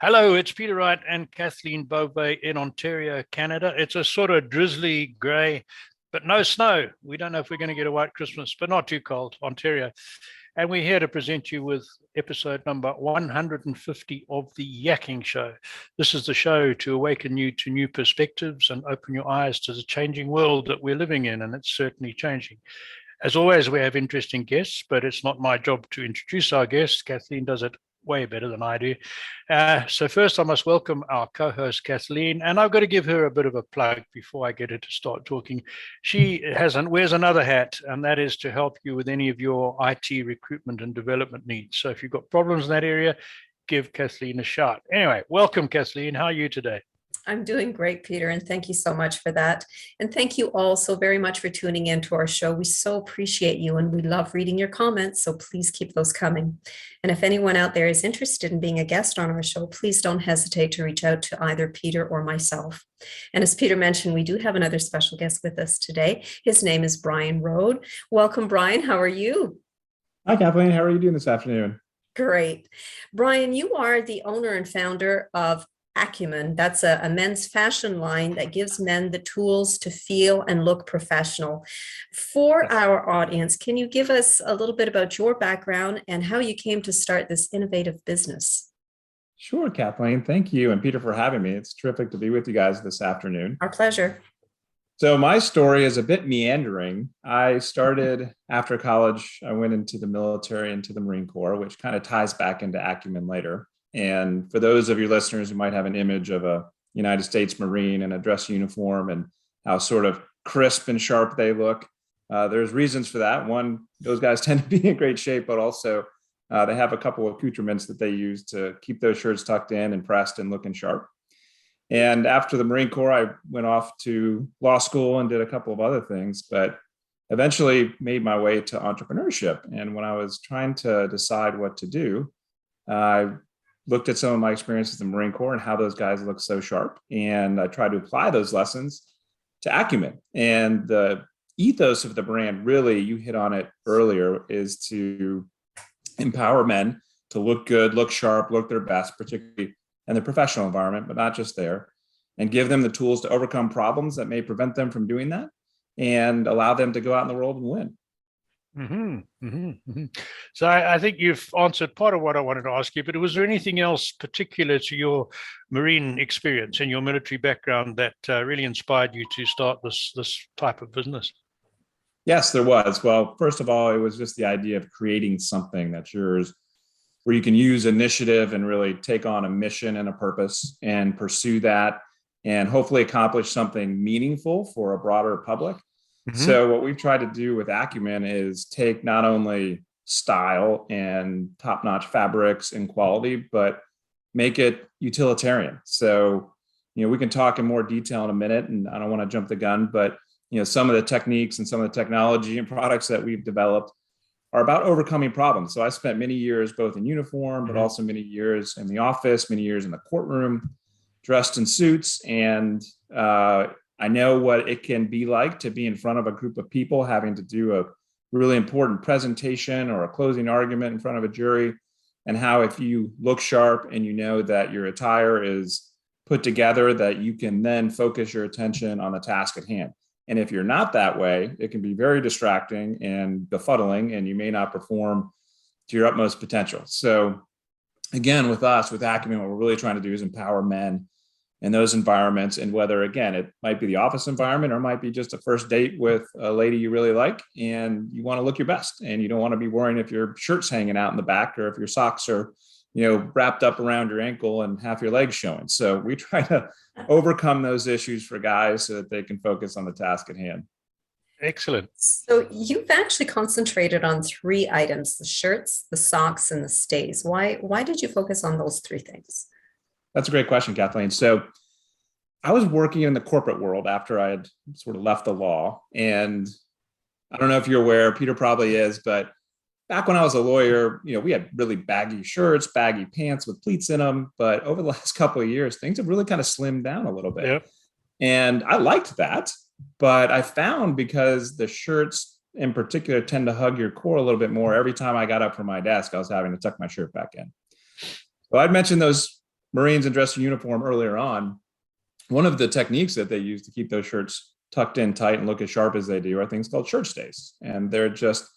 Hello, it's Peter Wright and Kathleen Beauvais in Ontario, Canada. It's a sort of drizzly grey, but no snow. We don't know if we're going to get a white Christmas, but not too cold, Ontario. And we're here to present you with episode number 150 of the Yakking Show. This is the show to awaken you to new perspectives and open your eyes to the changing world that we're living in, and it's certainly changing. As always, we have interesting guests, but it's not my job to introduce our guests. Kathleen does it way better than I do. So first I must welcome our co-host Kathleen, and I've got to give her a bit of a plug before I get her to start talking. She wears another hat, and that is to help you with any of your IT recruitment and development needs. So if you've got problems in that area, give Kathleen a shot. Anyway, welcome Kathleen. How are you today? I'm doing great, Peter, and thank you so much for that. And thank you all so very much for tuning in to our show. We so appreciate you, and we love reading your comments, so please keep those coming. And if anyone out there is interested in being a guest on our show, please don't hesitate to reach out to either Peter or myself. And as Peter mentioned, we do have another special guest with us today. His name is Bryan Rhode. Welcome, Bryan. How are you? Hi, Kathleen. How are you doing this afternoon? Great. Bryan, you are the owner and founder of Acumen. That's a men's fashion line that gives men the tools to feel and look professional. For our audience, can you give us a little bit about your background and how you came to start this innovative business? Sure, Kathleen. Thank you. And Peter for having me. It's terrific to be with you guys this afternoon. Our pleasure. So my story is a bit meandering. I started after college. I went into the military, into the Marine Corps, which kind of ties back into Acumen later. And for those of your listeners who might have an image of a United States Marine in a dress uniform and how sort of crisp and sharp they look, there's reasons for that. One, those guys tend to be in great shape, but also they have a couple of accoutrements that they use to keep those shirts tucked in and pressed and looking sharp. And after the Marine Corps, I went off to law school and did a couple of other things, but eventually made my way to entrepreneurship. And when I was trying to decide what to do, I looked at some of my experiences in the Marine Corps and how those guys look so sharp. And I tried to apply those lessons to Acumen. And the ethos of the brand, really, you hit on it earlier, is to empower men to look good, look sharp, look their best, particularly in the professional environment, but not just there, and give them the tools to overcome problems that may prevent them from doing that and allow them to go out in the world and win. So I think you've answered part of what I wanted to ask you, but was there anything else particular to your Marine experience and your military background that really inspired you to start this type of business? Yes, there was. Well, first of all, it was just the idea of creating something that's yours, where you can use initiative and really take on a mission and a purpose and pursue that and hopefully accomplish something meaningful for a broader public. So what we've tried to do with Acumen is take not only style and top-notch fabrics and quality, but make it utilitarian. So, we can talk in more detail in a minute, and I don't want to jump the gun, but, some of the techniques and some of the technology and products that we've developed are about overcoming problems. So I spent many years both in uniform, but also many years in the office, many years in the courtroom, dressed in suits, and I know what it can be like to be in front of a group of people having to do a really important presentation or a closing argument in front of a jury, and how if you look sharp and you know that your attire is put together, that you can then focus your attention on the task at hand. And if you're not that way, it can be very distracting and befuddling, and you may not perform to your utmost potential. So again, with us, with Acumen, what we're really trying to do is empower men in those environments. And whether, again, it might be the office environment or it might be just a first date with a lady you really like and you want to look your best and you don't want to be worrying if your shirt's hanging out in the back or if your socks are, wrapped up around your ankle and half your legs showing. So we try to overcome those issues for guys so that they can focus on the task at hand. Excellent. So you've actually concentrated on three items: the shirts, the socks, and the stays. Why did you focus on those three things? That's a great question, Kathleen. So I was working in the corporate world after I had sort of left the law. And I don't know if you're aware, Peter probably is, but back when I was a lawyer, we had really baggy shirts, baggy pants with pleats in them. But over the last couple of years, things have really kind of slimmed down a little bit. Yep. And I liked that. But I found, because the shirts in particular tend to hug your core a little bit more, every time I got up from my desk, I was having to tuck my shirt back in. So I'd mentioned those Marines in dress uniform earlier on, one of the techniques that they use to keep those shirts tucked in tight and look as sharp as they do are things called shirt stays. And they're just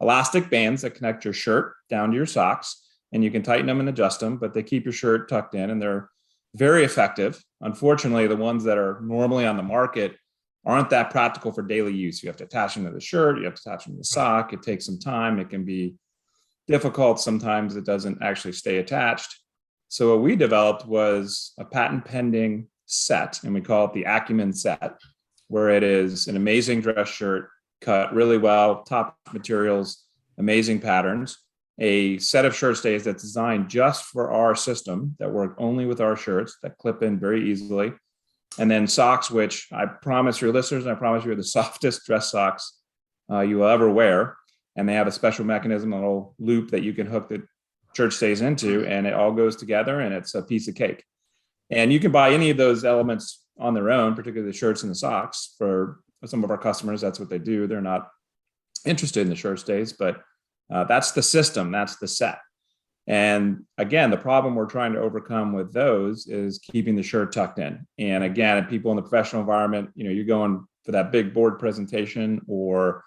elastic bands that connect your shirt down to your socks, and you can tighten them and adjust them, but they keep your shirt tucked in, and they're very effective. Unfortunately, the ones that are normally on the market aren't that practical for daily use. You have to attach them to the shirt, you have to attach them to the sock. It takes some time. It can be difficult. Sometimes it doesn't actually stay attached. So what we developed was a patent pending set, and we call it the Acumen Set, where it is an amazing dress shirt cut really well, top materials, amazing patterns, a set of shirt stays that's designed just for our system that work only with our shirts that clip in very easily. And then socks, which I promise your listeners, and I promise you are the softest dress socks you will ever wear. And they have a special mechanism, a little loop that you can hook the shirt stays into, and it all goes together, and it's a piece of cake. And you can buy any of those elements on their own, particularly the shirts and the socks. For some of our customers, that's what they do. They're not interested in the shirt stays, but that's the system, that's the set. And again, the problem we're trying to overcome with those is keeping the shirt tucked in. And again, people in the professional environment, you're going for that big board presentation, or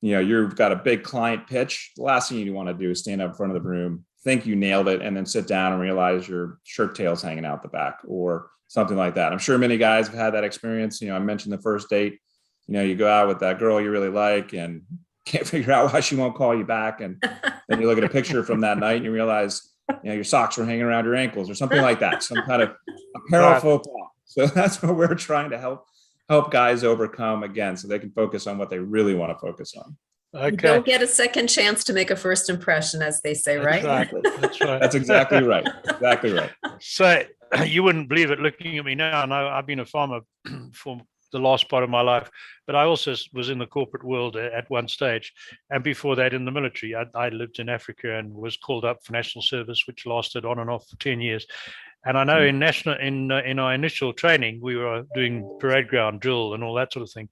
you've got a big client pitch. The last thing you want to do is stand up in front of the room, think you nailed it, and then sit down and realize your shirt tail's hanging out the back or something like that. I'm sure many guys have had that experience. I mentioned the first date, you go out with that girl you really like and can't figure out why she won't call you back. And then you look at a picture from that night and you realize, your socks were hanging around your ankles or something like that, some kind of apparel faux pas. So that's what we're trying to help guys overcome, again, so they can focus on what they really want to focus on. Okay. You don't get a second chance to make a first impression, as they say, right? Exactly. That's right. That's exactly right. Exactly right. So you wouldn't believe it looking at me now. I know I've been a farmer for the last part of my life, but I also was in the corporate world at one stage, and before that in the military. I lived in Africa and was called up for national service, which lasted on and off for 10 years. And I know in our initial training, we were doing parade ground drill and all that sort of thing.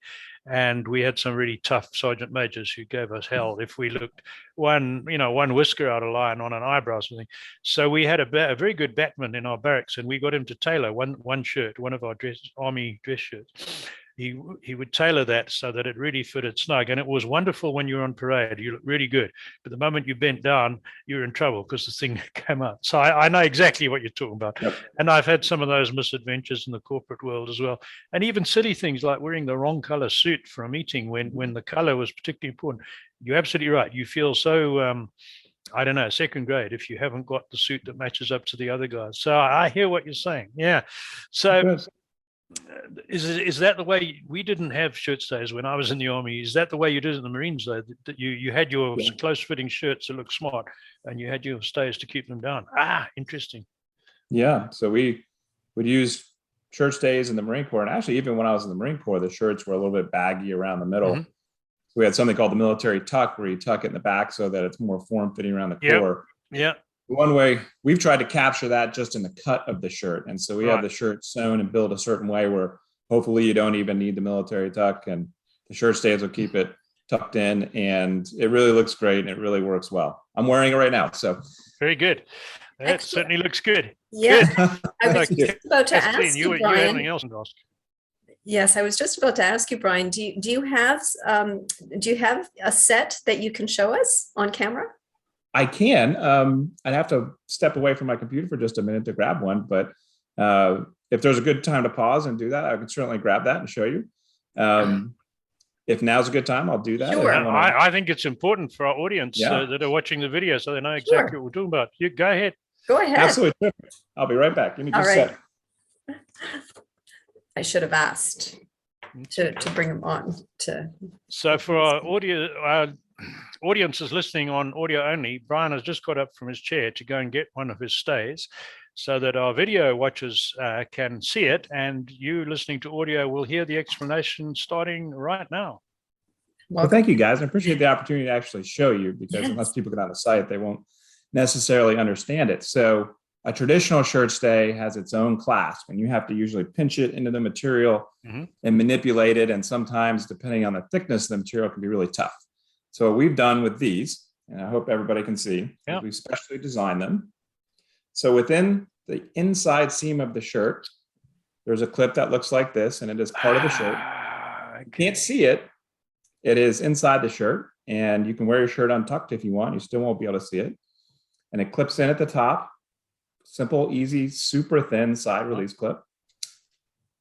And we had some really tough sergeant majors who gave us hell if we looked one whisker out of line on an eyebrow or something. So we had a very good batman in our barracks, and we got him to tailor one shirt, one of our army dress shirts. He would tailor that so that it really fitted snug. And it was wonderful when you were on parade. You looked really good. But the moment you bent down, you were in trouble because the thing came out. So I know exactly what you're talking about. Yep. And I've had some of those misadventures in the corporate world as well. And even silly things like wearing the wrong color suit for a meeting when the color was particularly important. You're absolutely right. You feel so, second grade if you haven't got the suit that matches up to the other guys. So I hear what you're saying. Yeah. So is that the way? We didn't have shirt stays when I was in the army. Is that the way you did it in the Marines, though? That you had your close fitting shirts that look smart, and you had your stays to keep them down? Interesting. Yeah. So we would use shirt stays in the Marine Corps, and actually even when I was in the Marine Corps, the shirts were a little bit baggy around the middle. Mm-hmm. So we had something called the military tuck, where you tuck it in the back so that it's more form fitting around the core. Yeah. One way we've tried to capture that just in the cut of the shirt. And so we have the shirt sewn and built a certain way where hopefully you don't even need the military tuck, and the shirt stays will keep it tucked in, and it really looks great and it really works well. I'm wearing it right now. So very good. That certainly looks good. Yeah. Good. I was just about to ask you, Bryan. You anything else to ask? Yes, I was just about to ask you, Bryan, do you have a set that you can show us on camera? I can. I'd have to step away from my computer for just a minute to grab one, but if there's a good time to pause and do that, I can certainly grab that and show you. If now's a good time, I'll do that. Sure. I think it's important for our audience that are watching the video so they know exactly what we're talking about. You go ahead. Go ahead. Absolutely. I'll be right back. Give me just a sec. I should have asked to bring them on. So for our audio, audiences listening on audio only, Bryan has just got up from his chair to go and get one of his stays so that our video watchers can see it, and you listening to audio will hear the explanation starting right now. Well, thank you, guys. I appreciate the opportunity to actually show you, because unless people get on the site, they won't necessarily understand it. So a traditional shirt stay has its own clasp, and you have to usually pinch it into the material and manipulate it. And sometimes, depending on the thickness of the material, it can be really tough. So what we've done with these, and I hope everybody can see, we specially designed them. So within the inside seam of the shirt, there's a clip that looks like this, and it is part of the shirt. You can't see it. It is inside the shirt, and you can wear your shirt untucked if you want. You still won't be able to see it. And it clips in at the top. Simple, easy, super thin side release clip.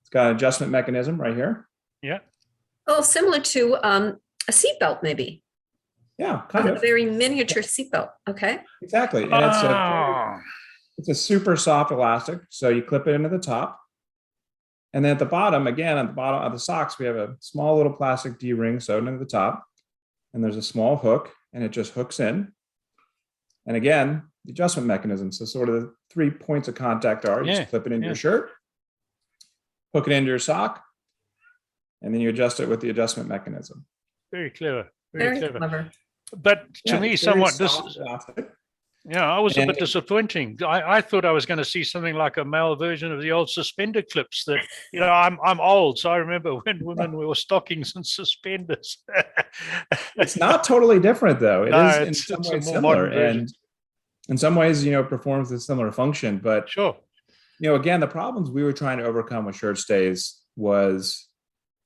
It's got an adjustment mechanism right here. Yeah. Oh, similar to a seatbelt, maybe. Yeah, kind A of. very miniature seatbelt. Okay. Exactly. And it's a super soft elastic. So you clip it into the top. And then at the bottom, again, at the bottom of the socks, we have a small little plastic D-ring sewed into the top. And there's a small hook, and it just hooks in. And again, the adjustment mechanism. So sort of the 3 points of contact are, you just clip it into your shirt, hook it into your sock, and then you adjust it with the adjustment mechanism. Very clever. Very clever. But to me, somewhat elastic. Yeah, I was a bit disappointing. I thought I was going to see something like a male version of the old suspender clips that, I'm old, so I remember when women wore stockings and suspenders. It's not totally different, though. It is in some ways similar, and in some ways, performs a similar function. But sure, again, the problems we were trying to overcome with shirt stays was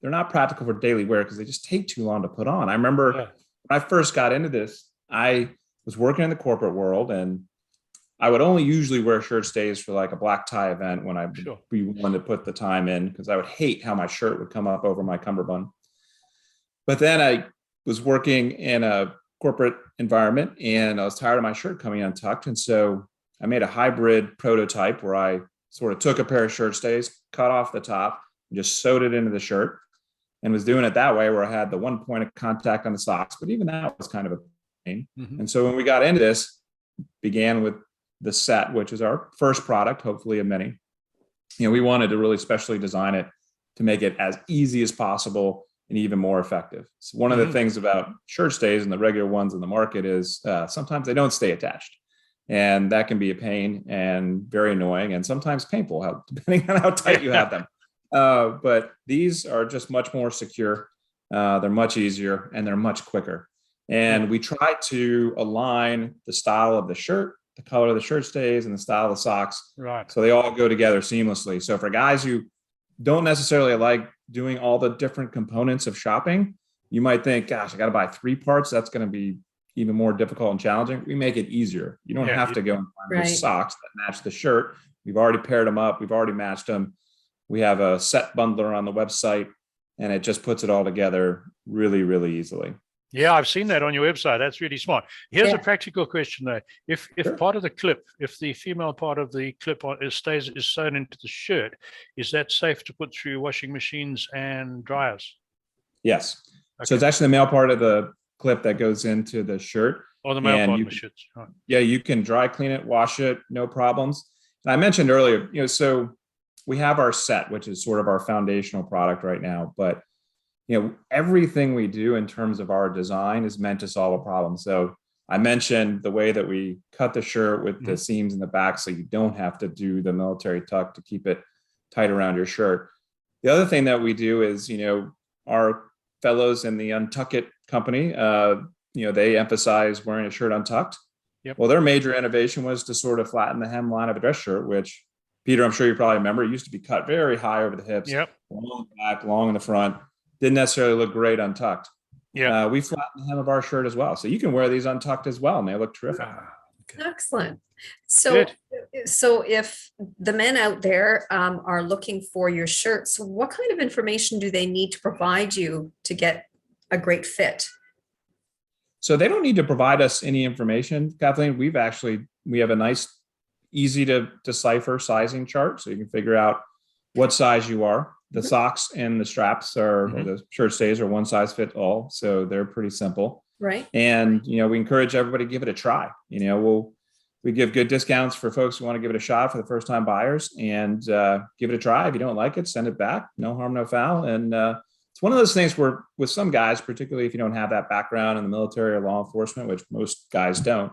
they're not practical for daily wear because they just take too long to put on. I remember when I first got into this, I was working in the corporate world, and I would only usually wear shirt stays for like a black tie event when I would be willing to put the time in, because I would hate how my shirt would come up over my cummerbund. But then I was working in a corporate environment, and I was tired of my shirt coming untucked. And so I made a hybrid prototype where I sort of took a pair of shirt stays, cut off the top, and just sewed it into the shirt, and was doing it that way where I had the 1 point of contact on the socks. But even that was kind of a pain. Mm-hmm. And so when we got into this, began with the set, which is our first product, hopefully of many. We wanted to really specially design it to make it as easy as possible and even more effective. So one of the things about shirt stays and the regular ones in the market is sometimes they don't stay attached. And that can be a pain and very annoying and sometimes painful, depending on how tight you have them. But these are just much more secure. They're much easier, and they're much quicker. And we try to align the style of the shirt, the color of the shirt stays, and the style of the socks. Right. So they all go together seamlessly. So for guys who don't necessarily like doing all the different components of shopping, you might think, gosh, I got to buy 3 parts. That's going to be even more difficult and challenging. We make it easier. You don't have to go and find those socks that match the shirt. We've already paired them up. We've already matched them. We have a set bundler on the website, and it just puts it all together really, really easily. Yeah, I've seen that on your website. That's really smart. Here's a practical question though. If part of the clip, if the female part of the clip is sewn into the shirt, is that safe to put through washing machines and dryers? Yes. Okay. So it's actually the male part of the clip that goes into the shirt. Or the male part of the shirts. Right. Yeah, you can dry clean it, wash it, no problems. And I mentioned earlier, so we have our set, which is sort of our foundational product right now, but everything we do in terms of our design is meant to solve a problem. So I mentioned the way that we cut the shirt with the seams in the back, so you don't have to do the military tuck to keep it tight around your shirt. The other thing that we do is, our fellows in the Untuck It company, they emphasize wearing a shirt untucked. Yep. Well, their major innovation was to sort of flatten the hemline of a dress shirt, which, Peter, I'm sure you probably remember, it used to be cut very high over the hips, long in the back, long in the front. Didn't necessarily look great untucked. Yeah, we flattened the hem of our shirt as well, so you can wear these untucked as well, and they look terrific. Excellent. So if the men out there are looking for your shirts, what kind of information do they need to provide you to get a great fit? So they don't need to provide us any information, Kathleen. We have a nice, easy to decipher sizing chart, so you can figure out what size you are. The socks and the straps or the shirt stays are one size fits all. So they're pretty simple. Right. And, we encourage everybody to give it a try. We give good discounts for folks who want to give it a shot for the first time buyers, and give it a try. If you don't like it, send it back. No harm, no foul. And it's one of those things where with some guys, particularly if you don't have that background in the military or law enforcement, which most guys don't,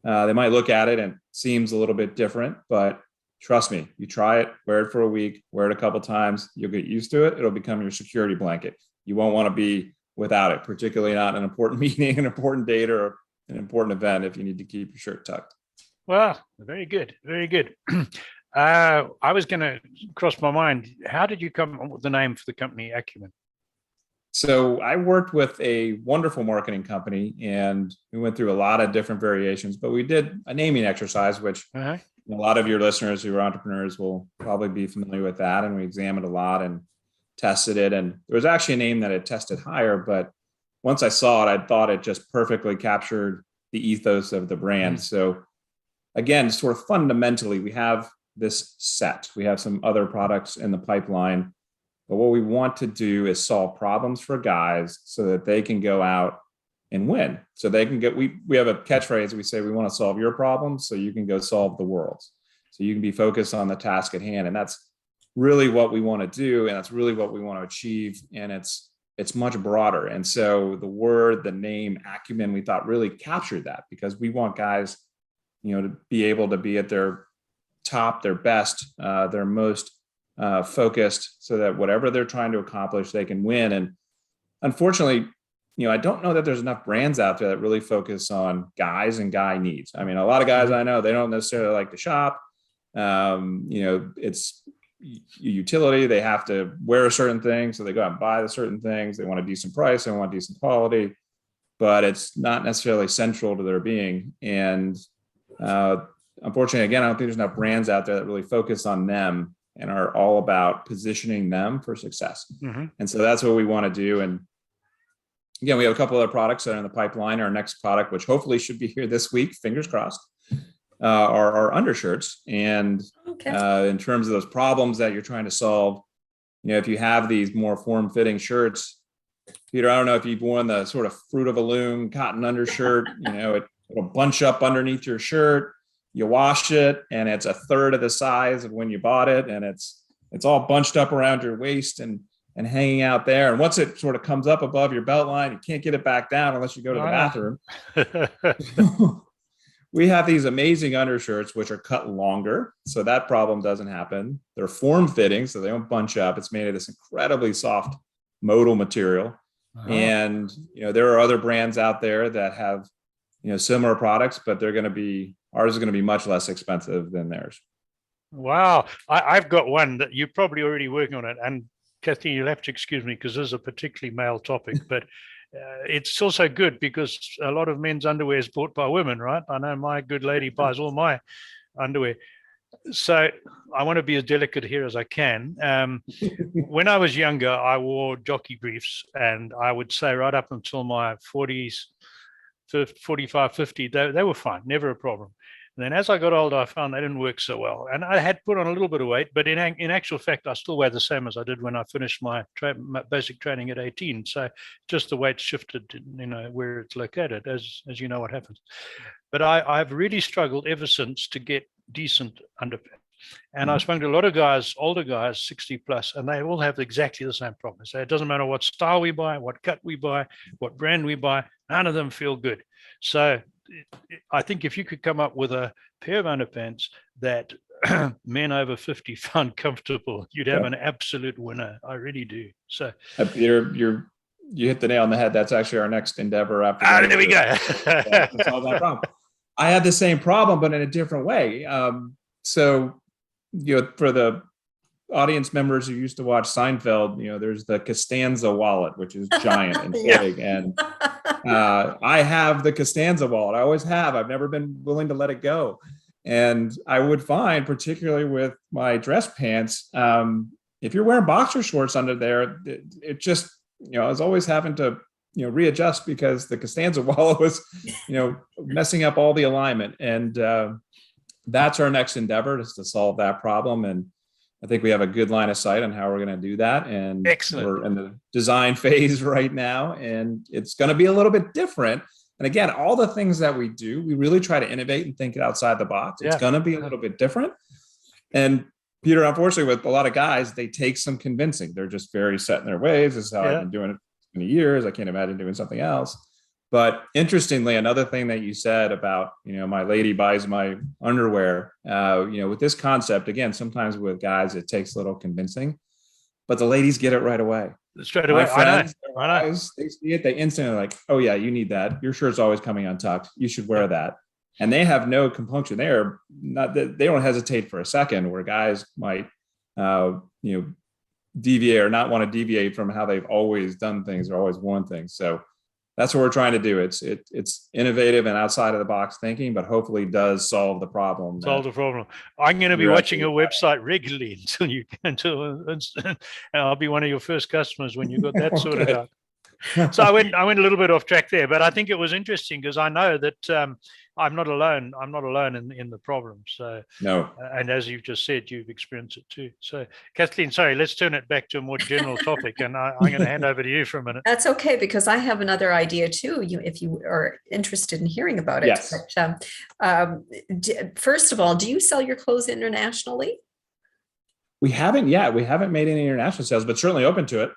they might look at it and it seems a little bit different, but trust me, you try it, wear it for a week, wear it a couple times, you'll get used to it. It'll become your security blanket. You won't want to be without it, particularly not an important meeting, an important date, or an important event if you need to keep your shirt tucked. Well, very good. Very good. I was going to cross my mind. How did you come up with the name for the company, Acumen? So I worked with a wonderful marketing company, and we went through a lot of different variations, but we did a naming exercise, which a lot of your listeners who are entrepreneurs will probably be familiar with that. And we examined a lot and tested it. And there was actually a name that had tested higher, but once I saw it, I thought it just perfectly captured the ethos of the brand. So again, sort of fundamentally, we have this set. We have some other products in the pipeline. But what we want to do is solve problems for guys so that they can go out and win. So they can get, we have a catchphrase. We say, we want to solve your problems so you can go solve the world's. So you can be focused on the task at hand. And that's really what we want to do. And that's really what we want to achieve. And it's much broader. And so the name Acumen, we thought really captured that, because we want guys, to be able to be at their top, their best, their most focused, so that whatever they're trying to accomplish, they can win. And unfortunately, I don't know that there's enough brands out there that really focus on guys and guy needs. I mean, a lot of guys I know, they don't necessarily like to shop. It's utility. They have to wear a certain thing, so they go out and buy the certain things. They want a decent price, they want decent quality, but it's not necessarily central to their being. And unfortunately, again, I don't think there's enough brands out there that really focus on them and are all about positioning them for success. And so that's what we want to do. And again, we have a couple other products that are in the pipeline. Our next product, which hopefully should be here this week, fingers crossed, are our undershirts. And in terms of those problems that you're trying to solve, if you have these more form-fitting shirts, Peter, I don't know if you've worn the sort of fruit of a loom cotton undershirt, it'll bunch up underneath your shirt. You wash it and it's a third of the size of when you bought it, and it's all bunched up around your waist and hanging out there. And once it sort of comes up above your belt line, you can't get it back down unless you go to the bathroom. We have these amazing undershirts, which are cut longer, so that problem doesn't happen. They're form-fitting, so they don't bunch up. It's made of this incredibly soft modal material. And there are other brands out there that have similar products, but ours is going to be much less expensive than theirs. Wow. I've got one that you're probably already working on it. And Kathleen, you'll have to excuse me because this is a particularly male topic, but it's also good because a lot of men's underwear is bought by women, right? I know my good lady buys all my underwear. So I want to be as delicate here as I can. When I was younger, I wore jockey briefs, and I would say right up until my 40s, 45, 50, they were fine, never a problem. And then as I got older, I found they didn't work so well. And I had put on a little bit of weight, but in actual fact, I still weigh the same as I did when I finished my basic training at 18. So just the weight shifted, where it's located, as you know what happens. But I've really struggled ever since to get decent underpants. And I've spoken to a lot of guys, older guys, 60 plus, and they all have exactly the same problem. So it doesn't matter what style we buy, what cut we buy, what brand we buy, none of them feel good. So I think if you could come up with a pair of underpants that men over 50 found comfortable, you'd have an absolute winner. I really do. So Peter, you hit the nail on the head. That's actually our next endeavor after. There we go. To solve that problem. I had the same problem, but in a different way. So, for the audience members who used to watch Seinfeld, there's the Costanza wallet, which is giant and big. And I have the Costanza wallet. I always have. I've never been willing to let it go. And I would find, particularly with my dress pants, if you're wearing boxer shorts under there, it just, I was always having to, readjust because the Costanza wallet was, messing up all the alignment. And that's our next endeavor, is to solve that problem. And I think we have a good line of sight on how we're going to do that. And excellent. We're in the design phase right now, and it's going to be a little bit different. And again, all the things that we do, we really try to innovate and think outside the box. It's going to be a little bit different. And Peter, unfortunately, with a lot of guys, they take some convincing. They're just very set in their ways. This is how I've been doing it for many years. I can't imagine doing something else. But interestingly, another thing that you said about, my lady buys my underwear, with this concept, again, sometimes with guys, it takes a little convincing, but the ladies get it right away. Straight away. I know. They see it, they instantly like, oh yeah, you need that. Your shirt's always coming untucked. You should wear that. And they have no compunction. They don't hesitate for a second, where guys might, deviate or not want to deviate from how they've always done things or always worn things. So that's what we're trying to do. It's innovative and outside of the box thinking, but hopefully does solve the problem. I'm going to be watching your website regularly and I'll be one of your first customers when you got that sorted out. So I went a little bit off track there, but I think it was interesting because I know that I'm not alone. I'm not alone in the problem. So no, and as you've just said, you've experienced it too. So Kathleen, sorry, let's turn it back to a more general topic, and I'm going to hand over to you for a minute. That's okay, because I have another idea too. If you are interested in hearing about it. Yes. But, first of all, do you sell your clothes internationally? We haven't yet. We haven't made any international sales, but certainly open to it.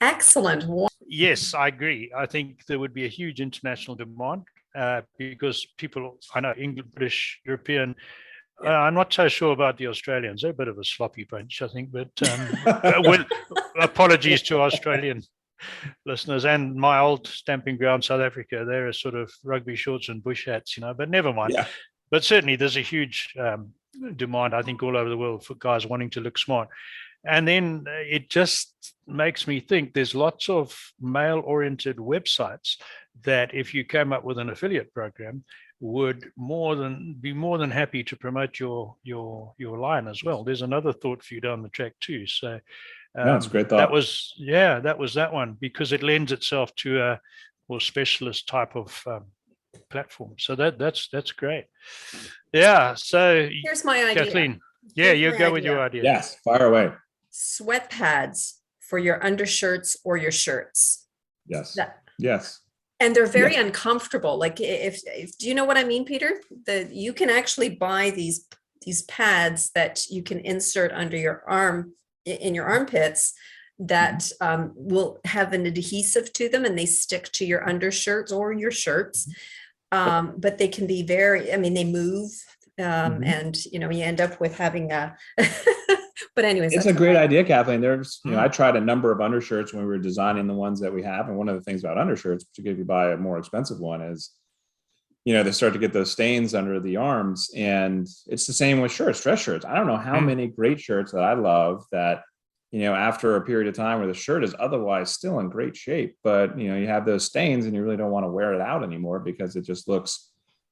Excellent. Yes, I agree. I think there would be a huge international demand because people, I know, English, British, European, I'm not so sure about the Australians. They're a bit of a sloppy bunch, I think, but apologies to Australian listeners and my old stamping ground, South Africa. They're a sort of rugby shorts and bush hats, but never mind. Yeah. But certainly there's a huge demand, I think, all over the world for guys wanting to look smart. And then it just makes me think there's lots of male-oriented websites that if you came up with an affiliate program would be more than happy to promote your line as well. There's another thought for you down the track too. So that's a great thought. That was that one, because it lends itself to a more specialist type of platform. So that's great. Yeah. So here's my idea. Kathleen, you go with your idea. Yes, fire away. Sweat pads for your undershirts or your shirts. Yes. Yes. And they're very uncomfortable. Like if do you know what I mean, Peter? You can actually buy these pads that you can insert under your arm, in your armpits, that will have an adhesive to them, and they stick to your undershirts or your shirts. But they can be they move, and you end up with having a but anyways, it's a great idea, Kathleen. There's, I tried a number of undershirts when we were designing the ones that we have. And one of the things about undershirts, particularly if you buy a more expensive one, is, they start to get those stains under the arms. And it's the same with shirts, dress shirts. I don't know how many great shirts that I love that, after a period of time where the shirt is otherwise still in great shape, but, you have those stains and you really don't want to wear it out anymore because it just looks,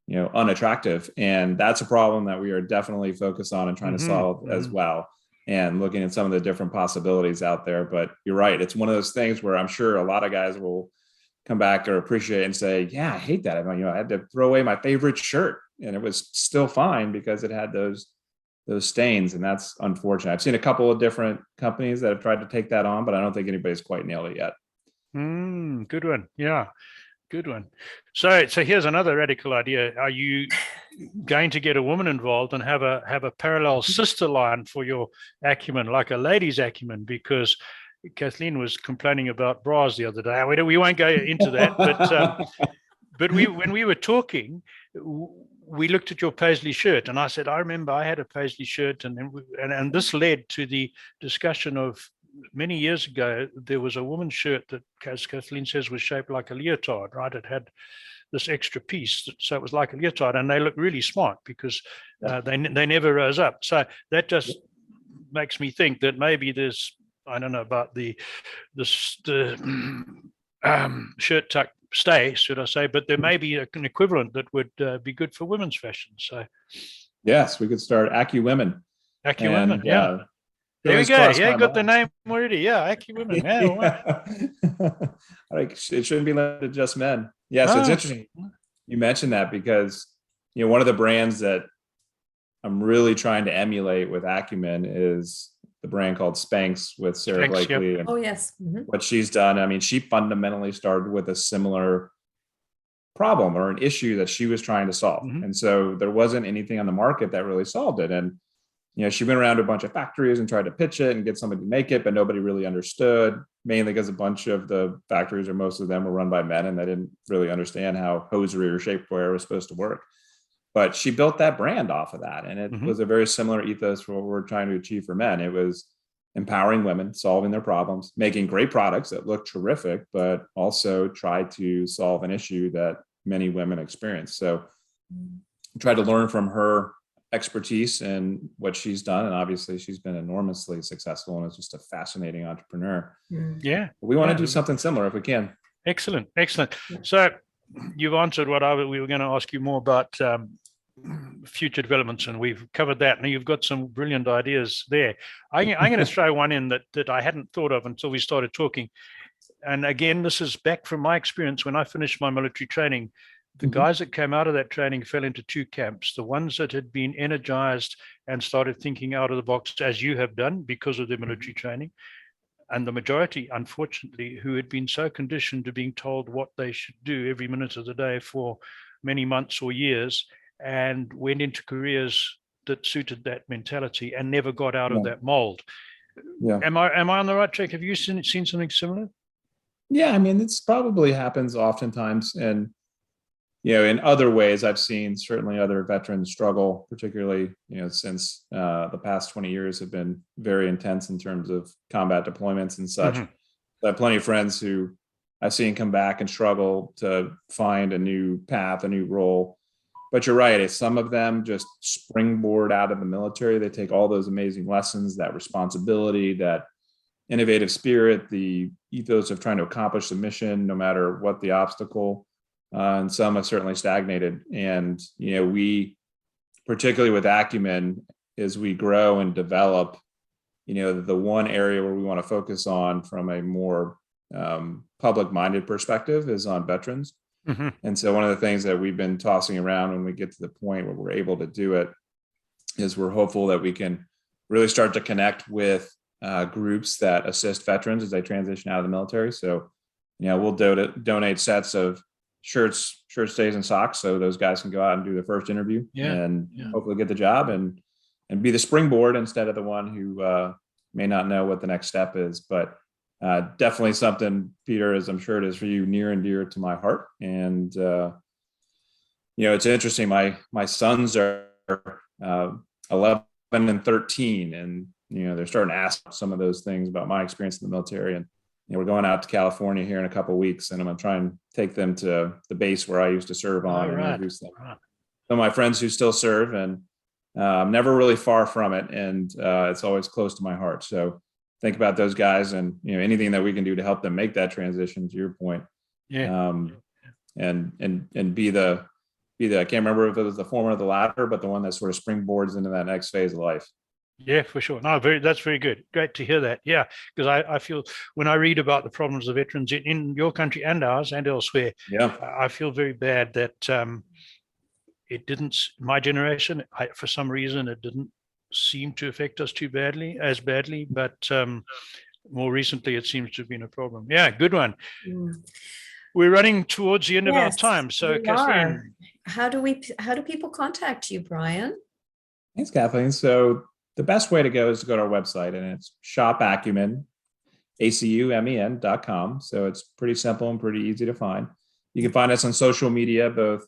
unattractive. And that's a problem that we are definitely focused on and trying to solve as well. And looking at some of the different possibilities out there. But you're right. It's one of those things where I'm sure a lot of guys will come back or appreciate and say, yeah, I hate that. I had to throw away my favorite shirt and it was still fine because it had those stains. And that's unfortunate. I've seen a couple of different companies that have tried to take that on, but I don't think anybody's quite nailed it yet. Good one. Yeah. Good one. So here's another radical idea. Are you going to get a woman involved and have a parallel sister line for your Acumen, like a ladies' Acumen? Because Kathleen was complaining about bras the other day. We won't go into that, but when we were talking, we looked at your paisley shirt, and I said, I remember I had a paisley shirt, and this led to the discussion of many years ago. There was a woman's shirt that, as Kathleen says, was shaped like a leotard, right? It had this extra piece, so it was like a leotard, and they look really smart because they never rose up. So that just makes me think that maybe there's, I don't know about the shirt tuck stay, should I say, but there may be an equivalent that would be good for women's fashion. So yes, we could start AcuWomen. AcuWomen, yeah. There we go. Yeah, got the name already. Yeah, AcuWomen. Yeah, it shouldn't be limited to just men. Yeah, so it's interesting you mentioned that because one of the brands that I'm really trying to emulate with Acumen is the brand called Spanx with Sarah Blakely. Yep. Oh yes. What she's done. She fundamentally started with a similar problem or an issue that she was trying to solve, and so there wasn't anything on the market that really solved it. And she went around to a bunch of factories and tried to pitch it and get somebody to make it, but nobody really understood, mainly because a bunch of the factories, or most of them, were run by men and they didn't really understand how hosiery or shapewear was supposed to work. But she built that brand off of that. And it was a very similar ethos for what we're trying to achieve for men. It was empowering women, solving their problems, making great products that look terrific, but also try to solve an issue that many women experience. So try to learn from her expertise and what she's done. And obviously she's been enormously successful and is just a fascinating entrepreneur. Yeah. We want to do something similar if we can. Excellent. Excellent. So you've answered what we were going to ask you more about future developments, and we've covered that. Now you've got some brilliant ideas there. I'm going to throw one in that I hadn't thought of until we started talking. And again, this is back from my experience when I finished my military training. The guys that came out of that training fell into two camps. The ones that had been energized and started thinking out of the box, as you have done because of their military training, and the majority, unfortunately, who had been so conditioned to being told what they should do every minute of the day for many months or years, and went into careers that suited that mentality and never got out of that mold. Yeah. Am I on the right track? Have you seen something similar? Yeah, I mean, it's probably happens oftentimes. And, in other ways, I've seen certainly other veterans struggle, particularly, since the past 20 years have been very intense in terms of combat deployments and such. I have plenty of friends who I've seen come back and struggle to find a new path, a new role. But you're right, some of them just springboard out of the military. They take all those amazing lessons, that responsibility, that innovative spirit, the ethos of trying to accomplish the mission, no matter what the obstacle. And some have certainly stagnated. And, we, particularly with Acumen, as we grow and develop, the one area where we want to focus on from a more public-minded perspective is on veterans. And so one of the things that we've been tossing around when we get to the point where we're able to do it is we're hopeful that we can really start to connect with groups that assist veterans as they transition out of the military. So, we'll donate sets of shirts, stays, and socks so those guys can go out and do their first interview and hopefully get the job and be the springboard instead of the one who may not know what the next step is. But definitely something, Peter, as I'm sure it is for you, near and dear to my heart. And it's interesting. My sons are 11 and 13, and they're starting to ask some of those things about my experience in the military. And we're going out to California here in a couple of weeks, and I'm going to try and take them to the base where I used to serve on and introduce them. Some of my friends who still serve, and I'm never really far from it, and it's always close to my heart. So think about those guys, and anything that we can do to help them make that transition. To your point, and be the I can't remember if it was the former or the latter, but the one that sort of springboards into that next phase of life. Yeah, for sure. No, that's very good. Great to hear that. Yeah, because I feel when I read about the problems of veterans in your country and ours and elsewhere, I feel very bad that it didn't. My generation, for some reason, it didn't seem to affect us as badly, but more recently, it seems to have been a problem. Yeah, good one. We're running towards the end of our time, so Kathleen, how do people contact you, Bryan? Thanks, Kathleen. So the best way to go is to go to our website, and it's shopacumen, ACUMEN.com. So it's pretty simple and pretty easy to find. You can find us on social media, both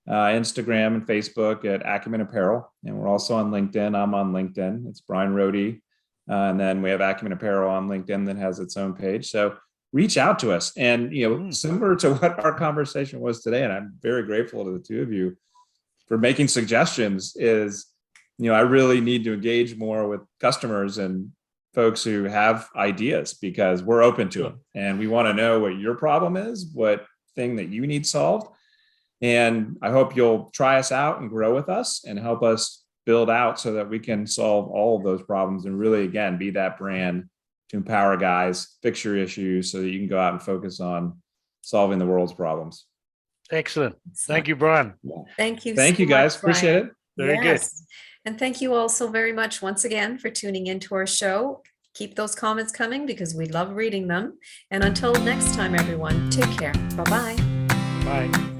Instagram and Facebook at Acumen Apparel. And we're also on LinkedIn. I'm on LinkedIn. It's Bryan Rhode. And then we have Acumen Apparel on LinkedIn that has its own page. So reach out to us. And, similar to what our conversation was today, and I'm very grateful to the two of you for making suggestions, is I really need to engage more with customers and folks who have ideas, because we're open to them and we want to know what your problem is, what thing that you need solved. And I hope you'll try us out and grow with us and help us build out so that we can solve all of those problems and really, again, be that brand to empower guys, fix your issues so that you can go out and focus on solving the world's problems. Excellent. Thank you, Bryan. Thank you. Thank you, guys. Appreciate it. Very good. And thank you all so very much once again for tuning into our show. Keep those comments coming because we love reading them. And until next time, everyone, take care. Bye-bye. Bye.